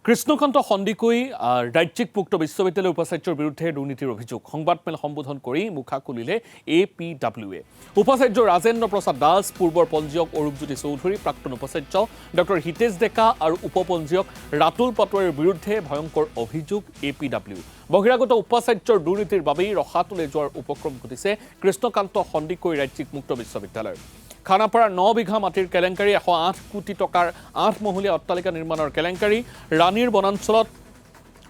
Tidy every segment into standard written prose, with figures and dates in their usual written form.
কৃষ্ণকান্ত সন্দিকৈ ৰাজ্যিক মুক্ত বিশ্ববিদ্যালয় উপাচাৰ্যৰ বিৰুদ্ধে দুৰ্নীতিৰ অভিযোগ সংবাদমেল সম্বোধন কৰি মুখা খুলিলে APWE। উপাচাৰ্য ৰাজেন্দ্ৰ প্ৰসাদ দাস, পূৰ্বৰ পঞ্জীয়ক অৰূপজ্যোতি চৌধুৰী, প্ৰাক্তন উপাচাৰ্য ডক্টৰ হিতেশ ডেকা আৰু উপপঞ্জীয়ক ৰাতুল পাটোৱাৰীৰ বিৰুদ্ধে ভয়ংকৰ অভিযোগ APWE। বহিৰাগত উপাচাৰ্যৰ দুৰ্নীতিৰ বাবেই ৰসাতলে যোৱাৰ উপক্ৰম ঘটিছে কৃষ্ণকান্ত সন্দিকৈ ৰাজ্যিক মুক্ত বিশ্ববিদ্যালয়ৰ। খানাপাৰাৰ 9 বিঘা মাটিৰ কেলেংকাৰী, 108 কোটি টকাৰ 8 মহলীয়া অট্টালিকা নিৰ্মাণৰ কেলেংকাৰী, ৰাণীৰ বনাঞ্চলত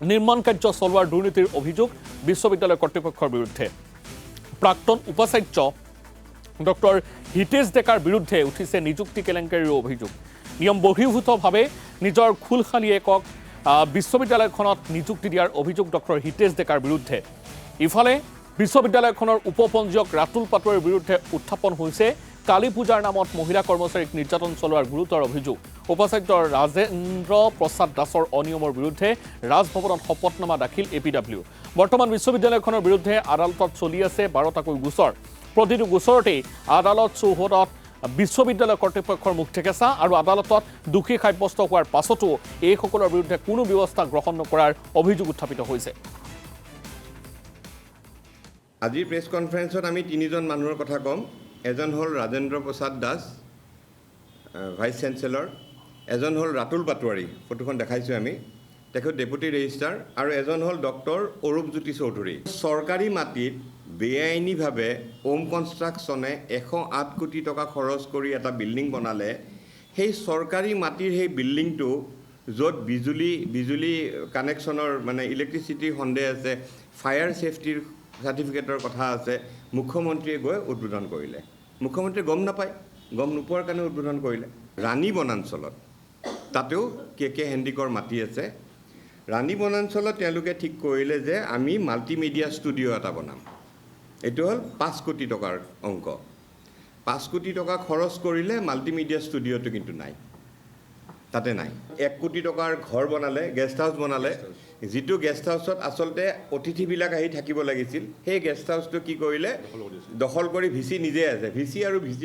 নিৰ্মাণ কাৰ্য চলোৱাৰ দুৰ্নীতিৰ অভিযোগ বিশ্ববিদ্যালয় কৰ্তৃপক্ষৰ বিৰুদ্ধে। প্ৰাক্তন উপাচাৰ্য ডক্টৰ হিতেশ ডেকাৰ বিৰুদ্ধে উঠিছে নিযুক্তি কেলেংকাৰীৰ অভিযোগ। নিয়ম বহিৰ্ভূতভাৱে নিজৰ খুলশালীয়েকক বিশ্ববিদ্যালয়খনত নিযুক্তি দিয়াৰ অভিযোগ ডক্টৰ হিতেশ ডেকাৰ বিৰুদ্ধে। ইফালে বিশ্ববিদ্যালয়খনৰ উপপঞ্জীয়ক ৰাতুল পাটোৱাৰীৰ বিৰুদ্ধে উত্থাপন হৈছে কালী পূজাৰ নামত মহিলা কৰ্মচাৰীক নিৰ্যাতন চলোৱাৰ গুৰুতৰ অভিযোগ। উপাচাৰ্য ৰাজেন্দ্ৰ প্ৰসাদ দাসৰ অনিয়মৰ বিৰুদ্ধে ৰাজভৱনত শপতনামা দাখিল APWE। বৰ্তমান বিশ্ববিদ্যালয়খনৰ বিৰুদ্ধে আদালতত চলি আছে 12টাকৈ গোচৰ। প্ৰতিটো গোচৰতেই আদালত চৌহদত বিশ্ববিদ্যালয় কৰ্তৃপক্ষৰ মুখ ঠেকেচা আৰু আদালতত দোষী সাব্যস্ত হোৱাৰ পাছতো এইসকলৰ বিৰুদ্ধে কোনো ব্যৱস্থা গ্ৰহণ নকৰাৰ অভিযোগ উত্থাপিত হৈছে। আজিৰ প্ৰেছ কনফাৰেন্সত আমি তিনিজন মানুহৰ কথা ক'ম। এজন হ'ল ৰাজেন্দ্ৰ প্ৰসাদ দাস, ভাইচ চেঞ্চেলৰ। এজন হ'ল ৰাতুল পাটোৱাৰী, ফটোখন দেখাইছোঁ আমি, তেখেত ডেপুটি ৰেজিষ্ট্ৰাৰ। আৰু এজন হ'ল ডক্টৰ অৰূপজ্যোতি চৌধুৰী। চৰকাৰী মাটিত বেআইনীভাৱে ওম কনষ্ট্ৰাকশ্যনে 108 কোটি টকা খৰচ কৰি এটা বিল্ডিং বনালে। সেই চৰকাৰী মাটিৰ সেই বিল্ডিংটো য'ত বিজুলী কানেকশ্যনৰ মানে ইলেক্ট্ৰিচিটিৰ সন্দেহ আছে, ফায়াৰ ছেফটিৰ চাৰ্টিফিকেটৰ কথা আছে, মুখ্যমন্ত্ৰীয়ে গৈ উদ্বোধন কৰিলে। মুখ্যমন্ত্ৰীয়ে গম নাপায়, গম নোপোৱাৰ কাৰণে উদ্বোধন কৰিলে। ৰাণী বনাঞ্চলত তাতেও KK হেণ্ডিকৰ মাটি আছে। ৰাণী বনাঞ্চলত তেওঁলোকে ঠিক কৰিলে যে আমি মাল্টিমিডিয়া ষ্টুডিঅ' এটা বনাম। এইটো হ'ল 5 কোটি টকাৰ অংক। 5 কোটি টকা খৰচ কৰিলে, মাল্টিমিডিয়া ষ্টুডিঅ'টো কিন্তু নাই, তাতে নাই। 1 কোটি টকাৰ ঘৰ বনালে, গেষ্ট হাউচ বনালে, যিটো গেষ্ট হাউচত আচলতে অতিথিবিলাক আহি থাকিব লাগিছিল। সেই গেষ্ট হাউচটো কি কৰিলে, দখল কৰি VC নিজে আছে। VC আৰু VC